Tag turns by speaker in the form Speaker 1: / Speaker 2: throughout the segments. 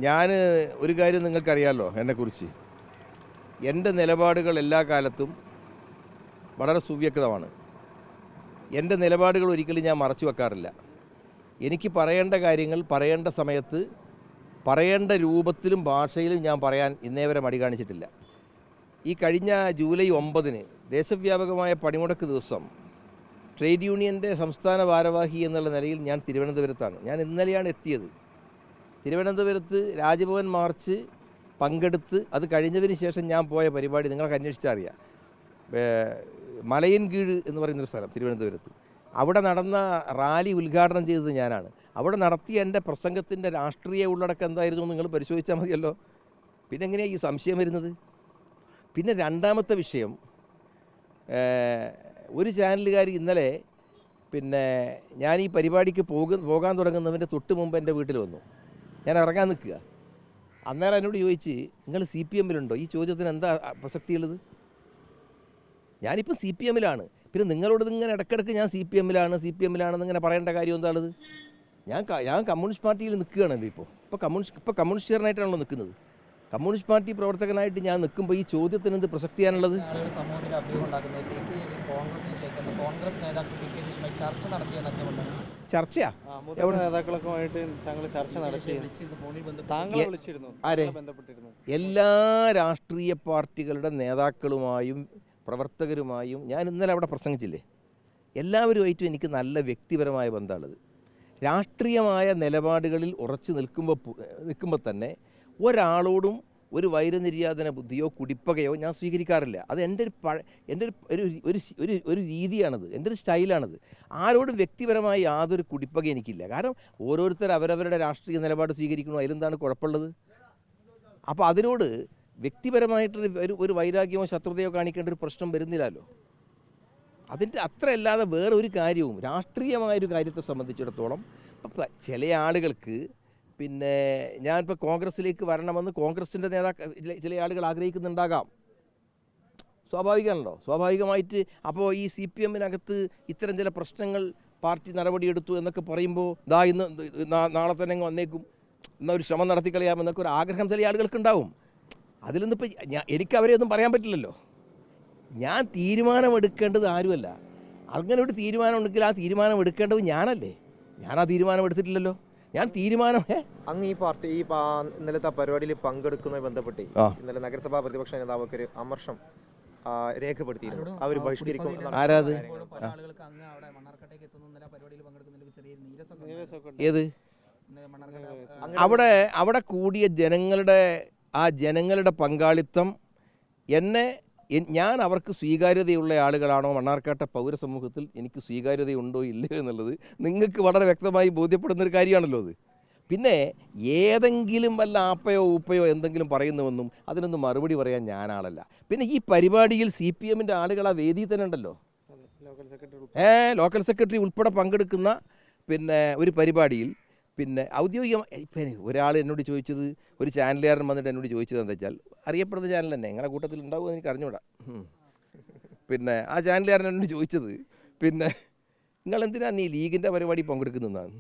Speaker 1: ഞാൻ ഒരു കാര്യം നിങ്ങൾക്കറിയാമല്ലോ എന്നെക്കുറിച്ച്. എൻ്റെ നിലപാടുകൾ എല്ലാ കാലത്തും വളരെ സുവ്യക്തമാണ്. എൻ്റെ നിലപാടുകൾ ഒരിക്കലും ഞാൻ മറച്ചു വെക്കാറില്ല. എനിക്ക് പറയേണ്ട കാര്യങ്ങൾ പറയേണ്ട സമയത്ത് പറയേണ്ട രൂപത്തിലും ഭാഷയിലും ഞാൻ പറയാൻ ഇന്നേ വരെ മടി കാണിച്ചിട്ടില്ല. ഈ കഴിഞ്ഞ ജൂലൈ 9 ദേശവ്യാപകമായ പണിമുടക്ക് ദിവസം ട്രേഡ് യൂണിയൻ്റെ സംസ്ഥാന ഭാരവാഹി എന്നുള്ള നിലയിൽ ഞാൻ തിരുവനന്തപുരത്താണ്. ഞാൻ ഇന്നലെയാണ് എത്തിയത്. തിരുവനന്തപുരത്ത് രാജ്ഭവൻ മാർച്ച് പങ്കെടുത്ത് അത് കഴിഞ്ഞതിന് ശേഷം ഞാൻ പോയ പരിപാടി നിങ്ങൾക്ക് അന്വേഷിച്ചാൽ അറിയാം. മലയൻകീഴ് എന്ന് പറയുന്നൊരു സ്ഥലം തിരുവനന്തപുരത്ത്. അവിടെ നടന്ന റാലി ഉദ്ഘാടനം ചെയ്തത് ഞാനാണ്. അവിടെ നടത്തിയ എൻ്റെ പ്രസംഗത്തിൻ്റെ രാഷ്ട്രീയ ഉള്ളടക്കം എന്തായിരുന്നു നിങ്ങൾ പരിശോധിച്ചാൽ മതിയല്ലോ. പിന്നെ എങ്ങനെയാണ് ഈ സംശയം വരുന്നത്? പിന്നെ രണ്ടാമത്തെ വിഷയം, ഒരു ചാനലുകാർ ഇന്നലെ ഞാൻ ഈ പരിപാടിക്ക് പോകാൻ തുടങ്ങുന്നതിൻ്റെ തൊട്ട് മുമ്പ് എൻ്റെ വീട്ടിൽ വന്നു. ഞാൻ ഇറങ്ങാൻ നിൽക്കുക. അന്നേരം എന്നോട് ചോദിച്ച് നിങ്ങൾ CPM-ലുണ്ടോ? ഈ ചോദ്യത്തിന് എന്താ പ്രസക്തിയുള്ളത്? ഞാനിപ്പം CPM-ലാണ്. പിന്നെ നിങ്ങളോട് ഇങ്ങനെ ഇടയ്ക്കിടയ്ക്ക് ഞാൻ CPM-ലാണെന്നിങ്ങനെ പറയേണ്ട കാര്യം എന്താണത്? ഞാൻ കമ്മ്യൂണിസ്റ്റ് പാർട്ടിയിൽ നിൽക്കുകയാണല്ലോ. ഇപ്പോൾ കമ്മ്യൂണിസ്റ്റുകാരനായിട്ടാണല്ലോ നിൽക്കുന്നത്. കമ്മ്യൂണിസ്റ്റ് പാർട്ടി പ്രവർത്തകനായിട്ട് ഞാൻ നിൽക്കുമ്പോൾ ഈ ചോദ്യത്തിന് എന്ത് പ്രസക്തിയാണുള്ളത്? ചർച്ചയാ? എല്ലാ രാഷ്ട്രീയ പാർട്ടികളുടെ നേതാക്കളുമായും പ്രവർത്തകരുമായും ഞാൻ ഇന്നലെ അവിടെ പ്രസംഗിച്ചില്ലേ. എല്ലാവരുമായിട്ടും എനിക്ക് നല്ല വ്യക്തിപരമായ ബന്ധമുള്ളത്. രാഷ്ട്രീയമായ നിലപാടുകളിൽ ഉറച്ചു നിൽക്കുമ്പോൾ തന്നെ ഒരാളോടും ഒരു വൈരനിര്യാതന ബുദ്ധിയോ കുടിപ്പകയോ ഞാൻ സ്വീകരിക്കാറില്ല. അത് എൻ്റെ ഒരു രീതിയാണത്, എൻ്റെ ഒരു സ്റ്റൈലാണത്. ആരോടും വ്യക്തിപരമായി യാതൊരു കുടിപ്പക എനിക്കില്ല. കാരണം ഓരോരുത്തർ അവരവരുടെ രാഷ്ട്രീയ നിലപാട് സ്വീകരിക്കണോ, അതിലെന്താണ് കുഴപ്പമുള്ളത്? അപ്പോൾ അതിനോട് വ്യക്തിപരമായിട്ട് ഒരു വൈരാഗ്യമോ ശത്രുതയോ കാണിക്കേണ്ട ഒരു പ്രശ്നം വരുന്നില്ലല്ലോ. അതിൻ്റെ അത്രയല്ലാതെ വേറെ ഒരു കാര്യവും രാഷ്ട്രീയമായൊരു കാര്യത്തെ സംബന്ധിച്ചിടത്തോളം ചില ആളുകൾക്ക് ഞാനിപ്പോൾ കോൺഗ്രസ്സിലേക്ക് വരണമെന്ന് കോൺഗ്രസിൻ്റെ ചില ആളുകൾ ആഗ്രഹിക്കുന്നുണ്ടാകാം. സ്വാഭാവികമാണല്ലോ. സ്വാഭാവികമായിട്ട് അപ്പോൾ ഈ CPM-നകത്ത് ഇത്തരം ചില പ്രശ്നങ്ങൾ പാർട്ടി നടപടിയെടുത്തു എന്നൊക്കെ പറയുമ്പോൾ ഇന്ന് നാളെ തന്നെ വന്നേക്കും, എന്നാൽ ഒരു ശ്രമം നടത്തിക്കളയാമെന്നൊക്കെ ഒരു ആഗ്രഹം ചില ആളുകൾക്കുണ്ടാവും. അതിൽ നിന്നിപ്പോൾ എനിക്ക് അവരെ ഒന്നും പറയാൻ പറ്റില്ലല്ലോ. ഞാൻ തീരുമാനമെടുക്കേണ്ടത് ആരുമല്ല. അങ്ങനെ ഒരു തീരുമാനം ഉണ്ടെങ്കിൽ ആ തീരുമാനം എടുക്കേണ്ടത് ഞാനല്ലേ. ഞാൻ ആ തീരുമാനം എടുത്തിട്ടില്ലല്ലോ.
Speaker 2: അങ്ങ് ഈ പാർട്ടി ഇന്നലത്തെ പരിപാടിയിൽ പങ്കെടുക്കുന്നതുമായി ബന്ധപ്പെട്ട് ഇന്നലെ നഗരസഭാ പ്രതിപക്ഷ നേതാവൊക്കെ ഒരു അമർഷം രേഖപ്പെടുത്തിയിരുന്നു. അവർ ബഹിഷ്കരിക്കും.
Speaker 1: ആരാത്? ഏത്? അവിടെ കൂടിയ ജനങ്ങളുടെ പങ്കാളിത്തം ഞാൻ അവർക്ക് സ്വീകാര്യതയുള്ള ആളുകളാണോ? മണ്ണാർക്കാട്ടെ പൗരസമൂഹത്തിൽ എനിക്ക് സ്വീകാര്യതയുണ്ടോ ഇല്ലയോ എന്നുള്ളത് നിങ്ങൾക്ക് വളരെ വ്യക്തമായി ബോധ്യപ്പെടുന്നൊരു കാര്യമാണല്ലോ അത്. പിന്നെ ഏതെങ്കിലും വല്ല ആപ്പയോ ഊപ്പയോ എന്തെങ്കിലും പറയുന്നുവെന്നും അതിനൊന്നും മറുപടി പറയാൻ ഞാനാളല്ല. പിന്നെ ഈ പരിപാടിയിൽ CPM-ൻ്റെ ആളുകൾ ആ വേദിയിൽ തന്നെ ഉണ്ടല്ലോ. ലോക്കൽ സെക്രട്ടറി ഉൾപ്പെടെ പങ്കെടുക്കുന്ന ഒരു പരിപാടിയിൽ ഔദ്യോഗികമായി ഒരാൾ എന്നോട് ചോദിച്ചത്, ഒരു ചാനലുകാരൻ വന്നിട്ട് എന്നോട് ചോദിച്ചത് എന്താ വെച്ചാൽ, അറിയപ്പെടുന്ന ചാനൽ തന്നെ, നിങ്ങളുടെ കൂട്ടത്തിൽ ഉണ്ടാവുമെന്ന് എനിക്ക് അറിഞ്ഞൂടാ. ആ ചാനലുകാരൻ എന്നോട് ചോദിച്ചത് നിങ്ങളെന്തിനാ ലീഗിൻ്റെ പരിപാടി പങ്കെടുക്കുന്നതാണ്?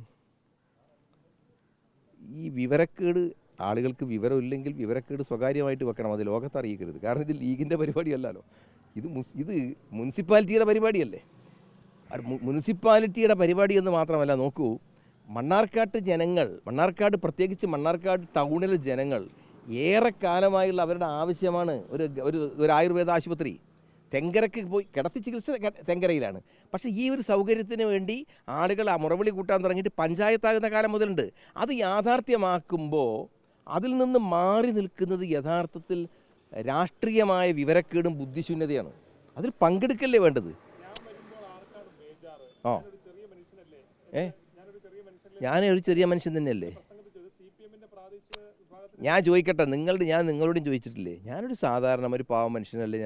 Speaker 1: ഈ വിവരക്കേട്, ആളുകൾക്ക് വിവരമില്ലെങ്കിൽ വിവരക്കേട് സ്വകാര്യമായിട്ട് വെക്കണം, അത് ലോകത്ത് അറിയിക്കരുത്. കാരണം ഇത് ലീഗിൻ്റെ പരിപാടിയല്ലല്ലോ, ഇത് മുനിസിപ്പാലിറ്റിയുടെ പരിപാടിയല്ലേ. മുനിസിപ്പാലിറ്റിയുടെ പരിപാടി എന്ന് മാത്രമല്ല, നോക്കൂ, മണ്ണാർക്കാട് പ്രത്യേകിച്ച് മണ്ണാർക്കാട് ടൗണിലെ ജനങ്ങൾ ഏറെക്കാലമായുള്ള അവരുടെ ആവശ്യമാണ് ഒരു ആയുർവേദ ആശുപത്രി. തെങ്കരയ്ക്ക് പോയി കിടത്തി ചികിത്സ തെങ്കരയിലാണ്. പക്ഷേ ഈ ഒരു സൗകര്യത്തിന് വേണ്ടി ആളുകൾ ആ മുറവിളി കൂട്ടാൻ തുടങ്ങിയിട്ട് പഞ്ചായത്താകുന്ന കാലം മുതലുണ്ട്. അത് യാഥാർത്ഥ്യമാക്കുമ്പോൾ അതിൽ നിന്ന് മാറി നിൽക്കുന്നത് യഥാർത്ഥത്തിൽ രാഷ്ട്രീയമായ വിവരക്കേടും ബുദ്ധിശൂന്യതയാണ്. അതിൽ പങ്കെടുക്കല്ലേ വേണ്ടത്. ഞാനൊരു ചെറിയ മനുഷ്യൻ തന്നെയല്ലേ. ഞാൻ ചോദിക്കട്ടെ, ഞാൻ നിങ്ങളോടും ചോദിച്ചിട്ടില്ലേ? ഞാനൊരു സാധാരണ ഒരു പാവ മനുഷ്യനല്ലേ.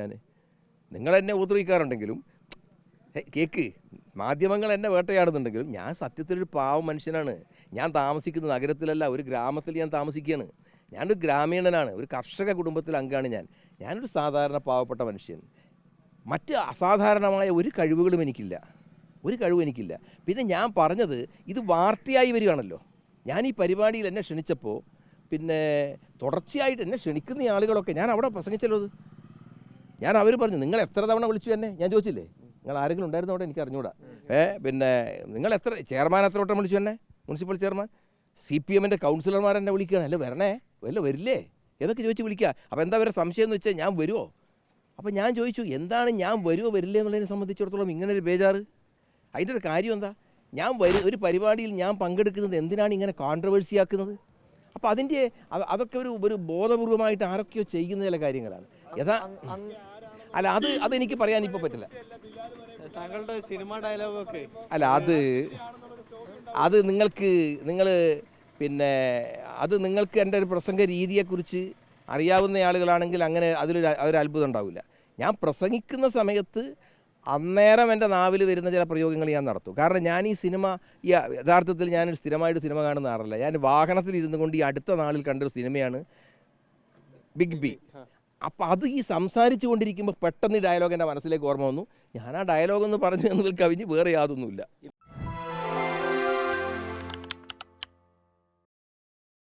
Speaker 1: നിങ്ങളെന്നെ ഉപദ്രവിക്കാറുണ്ടെങ്കിലും, കേക്ക് മാധ്യമങ്ങൾ എന്നെ വേട്ടയാടുന്നുണ്ടെങ്കിലും ഞാൻ സത്യത്തിലൊരു പാവ മനുഷ്യനാണ്. ഞാൻ താമസിക്കുന്നത് നഗരത്തിലല്ല, ഒരു ഗ്രാമത്തിൽ ഞാൻ താമസിക്കുകയാണ്. ഞാനൊരു ഗ്രാമീണനാണ്, ഒരു കർഷക കുടുംബത്തിലെ അംഗമാണ് ഞാനൊരു സാധാരണ പാവപ്പെട്ട മനുഷ്യൻ. മറ്റ് അസാധാരണമായ ഒരു കഴിവും എനിക്കില്ല. പിന്നെ ഞാൻ പറഞ്ഞത് ഇത് വാർത്തയായി വരികയാണല്ലോ. ഞാൻ ഈ പരിപാടിയിൽ എന്നെ ക്ഷണിച്ചപ്പോൾ പിന്നെ തുടർച്ചയായിട്ട് എന്നെ ക്ഷണിക്കുന്ന ആളുകളൊക്കെ ഞാൻ അവിടെ പ്രസംഗിച്ചല്ലോ അത്. ഞാൻ അവർ പറഞ്ഞു നിങ്ങൾ എത്ര തവണ വിളിച്ചു എന്നെ, ഞാൻ ചോദിച്ചില്ലേ നിങ്ങൾ ആരെങ്കിലും ഉണ്ടായിരുന്ന അവിടെ എനിക്ക് അറിഞ്ഞൂടാ. പിന്നെ നിങ്ങൾ ചെയർമാൻ എത്ര വട്ടം വിളിച്ചു എന്നെ, മുനിസിപ്പൽ ചെയർമാൻ, CPM-ൻ്റെ കൗൺസിലർമാർ എന്നെ വിളിക്കുകയാണ്, അല്ല വരണേ വരില്ലേ ഏതൊക്കെ ചോദിച്ച് വിളിക്കുക. അപ്പോൾ എന്താ അവരുടെ സംശയം എന്ന് വെച്ചാൽ ഞാൻ വരുമോ. അപ്പോൾ ഞാൻ ചോദിച്ചു എന്താണ് ഞാൻ വരുമോ വരില്ലേ എന്നുള്ളതിനെ സംബന്ധിച്ചിടത്തോളം ഇങ്ങനെ ഒരു ബേജാറ്. അതിൻ്റെ ഒരു കാര്യം എന്താ, ഞാൻ ഒരു പരിപാടിയിൽ ഞാൻ പങ്കെടുക്കുന്നത് എന്തിനാണ് ഇങ്ങനെ കോൺട്രവേഴ്സി ആക്കുന്നത്. അപ്പോൾ അതിൻ്റെ അതൊക്കെ ഒരു ബോധപൂർവമായിട്ട് ആരൊക്കെയോ ചെയ്യുന്ന ചില കാര്യങ്ങളാണ്. അല്ല അതെനിക്ക് പറയാൻ ഇപ്പോൾ പറ്റില്ല.
Speaker 2: താങ്കളുടെ സിനിമ ഡയലോഗൊക്കെ
Speaker 1: അല്ല അത് നിങ്ങൾ പിന്നെ അത് നിങ്ങൾക്ക് എൻ്റെ ഒരു പ്രസംഗ രീതിയെക്കുറിച്ച് അറിയാവുന്ന ആളുകളാണെങ്കിൽ അങ്ങനെ ഒരു അത്ഭുതം ഉണ്ടാവില്ല. ഞാൻ പ്രസംഗിക്കുന്ന സമയത്ത് അന്നേരം എൻ്റെ നാവിൽ വരുന്ന ചില പ്രയോഗങ്ങൾ ഞാൻ നടത്തും. കാരണം ഞാൻ ഈ സിനിമ യഥാർത്ഥത്തിൽ ഞാനൊരു സ്ഥിരമായിട്ട് സിനിമ കാണുന്ന ആളല്ല. ഞാൻ വാഹനത്തിൽ ഇരുന്നു കൊണ്ട് ഈ അടുത്ത നാളിൽ കണ്ടൊരു സിനിമയാണ് ബിഗ് ബി. അപ്പോൾ അത് ഈ സംസാരിച്ചു കൊണ്ടിരിക്കുമ്പോൾ പെട്ടെന്ന് ഈ ഡയലോഗ് എൻ്റെ മനസ്സിലേക്ക് ഓർമ്മ വന്നു. ഞാൻ ആ ഡയലോഗ് എന്ന് പറഞ്ഞു എന്നതിൽ കവിഞ്ഞ് വേറെ യാതൊന്നുമില്ല.